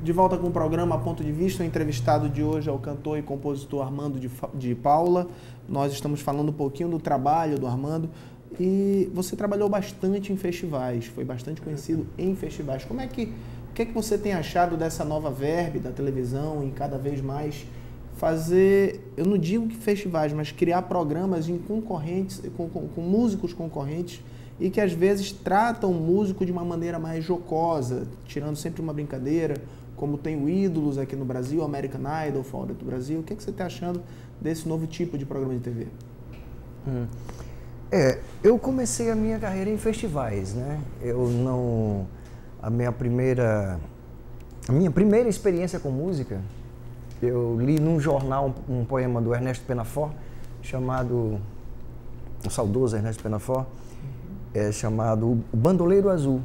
De volta com o programa Ponto de Vista, o entrevistado de hoje é o cantor e compositor Armando de Paula. Nós estamos falando um pouquinho do trabalho do Armando e você trabalhou bastante em festivais, foi bastante conhecido em festivais. O que é que você tem achado dessa nova verve da televisão em cada vez mais fazer, eu não digo que festivais, mas criar programas em concorrentes, com músicos concorrentes e que às vezes tratam o músico de uma maneira mais jocosa, tirando sempre uma brincadeira, como tem o Ídolos aqui no Brasil, American Idol fora do Brasil. O que você está achando desse novo tipo de programa de TV? Eu comecei a minha carreira em festivais, né? A minha primeira experiência com música, eu li num jornal um poema do Ernesto Penafort, chamado, o saudoso Ernesto Penafort, chamado O Bandoleiro Azul.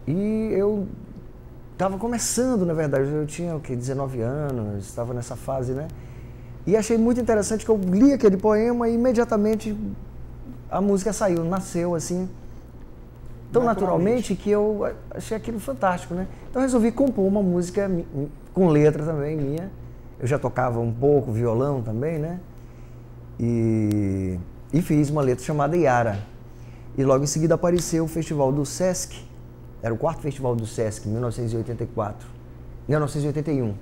E eu estava começando, na verdade, eu tinha 19 anos, estava nessa fase, né? E achei muito interessante que eu li aquele poema e imediatamente a música saiu, nasceu assim, tão naturalmente que eu achei aquilo fantástico, né? Então resolvi compor uma música com letra também minha. Eu já tocava um pouco violão também, né? E fiz uma letra chamada Yara. E logo em seguida apareceu o festival do Sesc, era o 4º festival do Sesc, em 1981.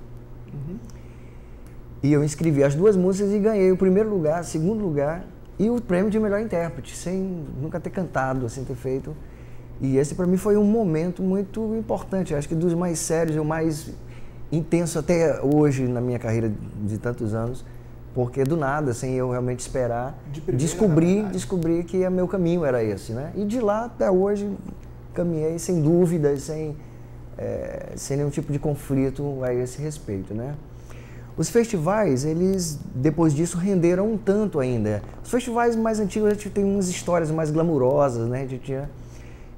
E eu inscrevi as duas músicas e ganhei o primeiro lugar, segundo lugar e o prêmio de melhor intérprete, sem nunca ter cantado, sem ter feito. E esse para mim foi um momento muito importante, acho que dos mais sérios e o mais intenso até hoje na minha carreira de tantos anos, porque do nada, sem eu realmente esperar, descobri que o meu caminho era esse, né? E de lá até hoje caminhei sem dúvidas, sem nenhum tipo de conflito a esse respeito, né? Os festivais, eles, depois disso, renderam um tanto ainda. Os festivais mais antigos, a gente tem umas histórias mais glamourosas, né?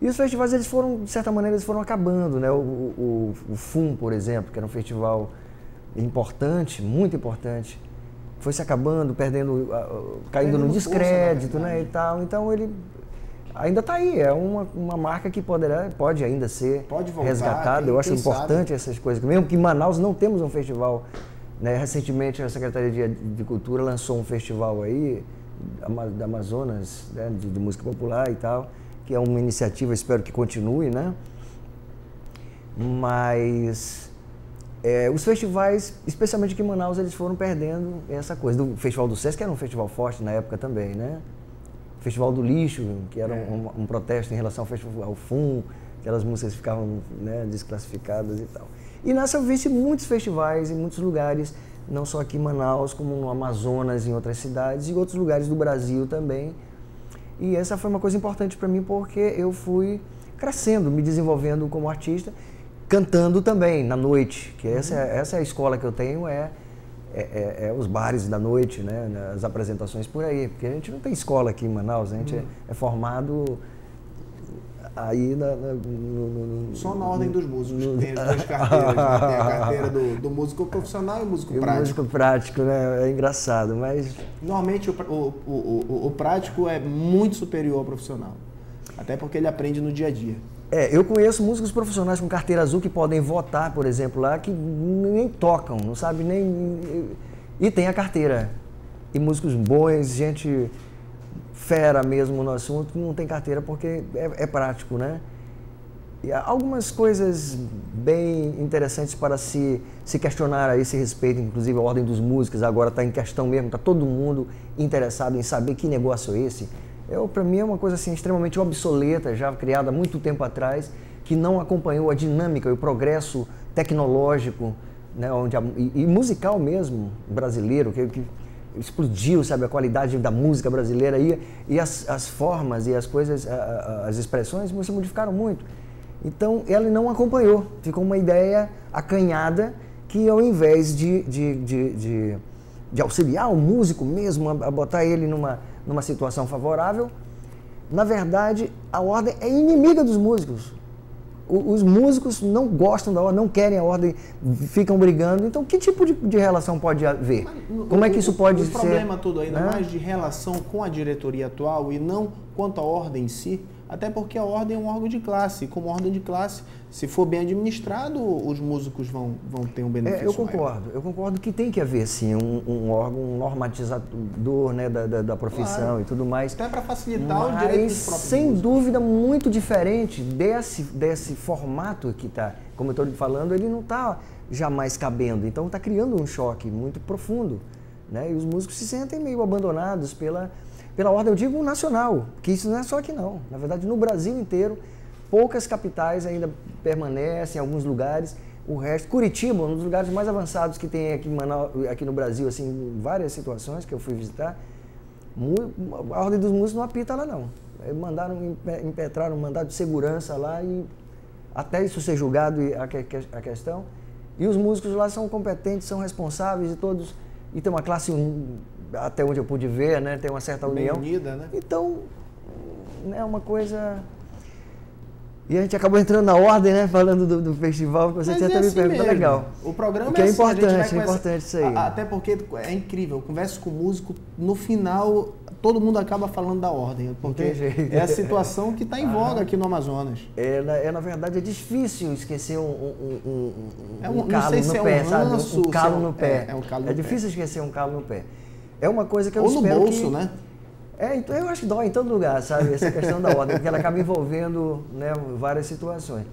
E os festivais, eles foram, de certa maneira, eles foram acabando, né? O FUM, por exemplo, que era um festival importante, muito importante, foi se acabando, caindo no descrédito, né? E tal. Então, ele ainda está aí, é uma marca que pode ainda ser resgatada. Eu acho importante essas coisas. Mesmo que em Manaus não temos um festival, né? Recentemente a Secretaria de Cultura lançou um festival aí, da Amazonas, né? de música popular e tal, que é uma iniciativa, espero que continue, né? Mas os festivais, especialmente aqui em Manaus, eles foram perdendo essa coisa. Do Festival do Sesc, que era um festival forte na época também, né? Festival do Lixo, que era um protesto em relação ao Festival FUM, aquelas músicas ficavam, né, desclassificadas e tal. E nessa eu vi muitos festivais em muitos lugares, não só aqui em Manaus, como no Amazonas, em outras cidades e outros lugares do Brasil também. E essa foi uma coisa importante para mim porque eu fui crescendo, me desenvolvendo como artista, cantando também na noite, que essa é a escola que eu tenho, os bares da noite, né, as apresentações por aí, porque a gente não tem escola aqui em Manaus, a gente é formado aí só na ordem dos músicos, tem as duas carteiras, né? Tem a carteira do músico profissional e o músico prático. O músico prático, né? É engraçado, mas... Normalmente o prático é muito superior ao profissional, até porque ele aprende no dia a dia. Eu conheço músicos profissionais com carteira azul que podem votar, por exemplo, lá, que nem tocam, não sabe nem... E tem a carteira. E músicos bons, gente fera mesmo no assunto, que não tem carteira porque é prático, né? E há algumas coisas bem interessantes para se questionar a esse respeito, inclusive a ordem dos músicos agora está em questão mesmo, está todo mundo interessado em saber que negócio é esse. Para mim é uma coisa assim, extremamente obsoleta, já criada há muito tempo atrás, que não acompanhou a dinâmica e o progresso tecnológico, né, e musical mesmo, brasileiro, que explodiu, sabe, a qualidade da música brasileira e as formas e as coisas, as expressões se modificaram muito. Então, ela não acompanhou, ficou uma ideia acanhada que ao invés de auxiliar o músico mesmo, a botar ele numa situação favorável, na verdade, a ordem é inimiga dos músicos. Os músicos não gostam da ordem, não querem a ordem, ficam brigando. Então, que tipo de relação pode haver? Como é que isso pode ser? O problema todo ainda mais de relação com a diretoria atual e não quanto à ordem em si, Até porque a ordem é um órgão de classe. E como ordem de classe, se for bem administrado, os músicos vão ter um benefício maior. Eu concordo que tem que haver, sim, um órgão normatizador, né, da profissão, claro, e tudo mais. Até para facilitar o direito dos próprios sem músicos. dúvida, muito diferente desse formato que está, como eu estou falando, ele não está jamais cabendo. Então está criando um choque muito profundo, né? E os músicos se sentem meio abandonados pela ordem, eu digo nacional, que isso não é só aqui não. Na verdade, no Brasil inteiro, poucas capitais ainda permanecem, em alguns lugares. O resto, Curitiba, um dos lugares mais avançados que tem aqui, aqui no Brasil, assim, em várias situações que eu fui visitar, a ordem dos músicos não apita lá não. Impetraram um mandado de segurança lá e até isso ser julgado a questão. E os músicos lá são competentes, são responsáveis e todos, e tem uma classe, até onde eu pude ver, né, tem uma certa união. Bem unida, né? Então, é uma coisa... E a gente acabou entrando na ordem, né, falando do festival, que você tinha até me perguntado, legal. O programa que é assim, importante, é importante isso aí. Até porque é incrível, eu converso com o músico, no final todo mundo acaba falando da ordem, porque é a situação que está em voga aqui no Amazonas. Na verdade, é difícil esquecer um não calo sei no se pé, é um sabe? ranço, Um calo no pé. É um calo no pé. Difícil esquecer um calo no pé. É uma coisa que eu Ou espero no bolso, né? Então eu acho que dói em todo lugar, sabe? Essa questão da ordem, porque ela acaba envolvendo, né, várias situações.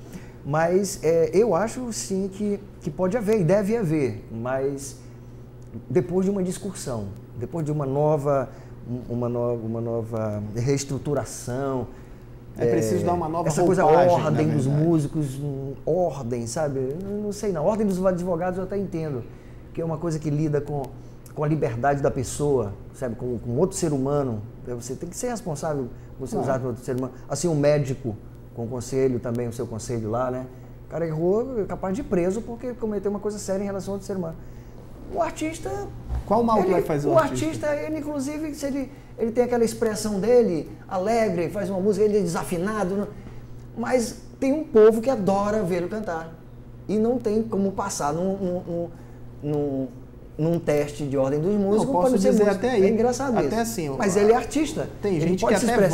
Mas eu acho, sim, que pode haver e deve haver, mas depois de uma discussão, depois de uma nova reestruturação. É preciso dar uma nova essa roupagem, coisa, ordem dos músicos, ordem, sabe? Não sei, na ordem dos advogados eu até entendo, que é uma coisa que lida com a liberdade da pessoa, sabe? Com outro ser humano. Você tem que ser responsável por seus atos com outro ser humano. Assim, um médico com conselho também, o seu conselho lá, né? O cara errou, é capaz de ir preso porque cometeu uma coisa séria em relação ao outro ser humano. O artista... Qual mal que vai fazer o artista? O artista, ele inclusive, se ele tem aquela expressão dele, alegre, faz uma música, ele é desafinado, mas tem um povo que adora vê-lo cantar. E não tem como passar num teste de ordem dos músicos. Não, posso dizer até aí. É engraçado até isso. Assim, mas ele é artista. Tem gente que até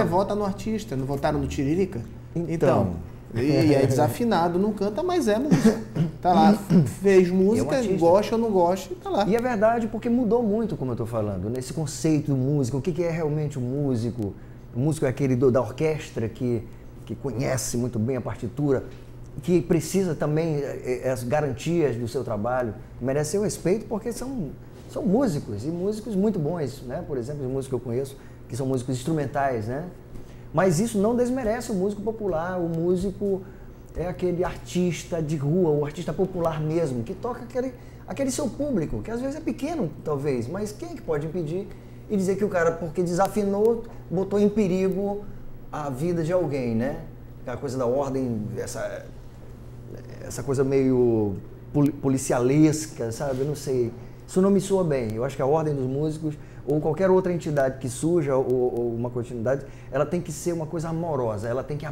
vota no artista. Não votaram no Tiririca? Então e é desafinado, não canta, mas é música. Tá lá, fez música, gosta ou não gosta, tá lá. E é verdade, porque mudou muito, como eu estou falando, nesse conceito do músico. O que é realmente um músico? O músico é aquele da orquestra que conhece muito bem a partitura, que precisa também as garantias do seu trabalho, merece seu respeito porque são músicos, e músicos muito bons, né? Por exemplo, os músicos que eu conheço, que são músicos instrumentais, né? Mas isso não desmerece o músico popular, o músico é aquele artista de rua, o artista popular mesmo, que toca aquele seu público, que às vezes é pequeno, talvez, mas quem é que pode impedir e dizer que o cara, porque desafinou, botou em perigo a vida de alguém, né? Aquela coisa da ordem, essa coisa meio policialesca, sabe? Eu não sei. Isso não me soa bem. Eu acho que a ordem dos músicos, ou qualquer outra entidade que surja, ou uma continuidade, ela tem que ser uma coisa amorosa, ela tem que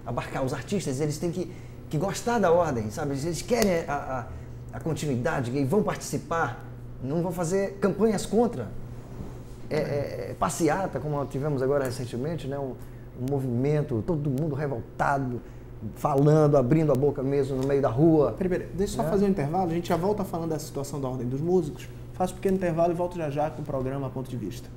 abarcar os artistas, eles têm que gostar da ordem, sabe? Eles querem a continuidade, e vão participar, não vão fazer campanhas contra. Passeata, como tivemos agora recentemente, né? Um movimento, todo mundo revoltado, falando, abrindo a boca mesmo no meio da rua. Peraí, deixa eu só fazer um intervalo, a gente já volta falando da situação da ordem dos músicos. Faço um pequeno intervalo e volto já com o programa Ponto de Vista.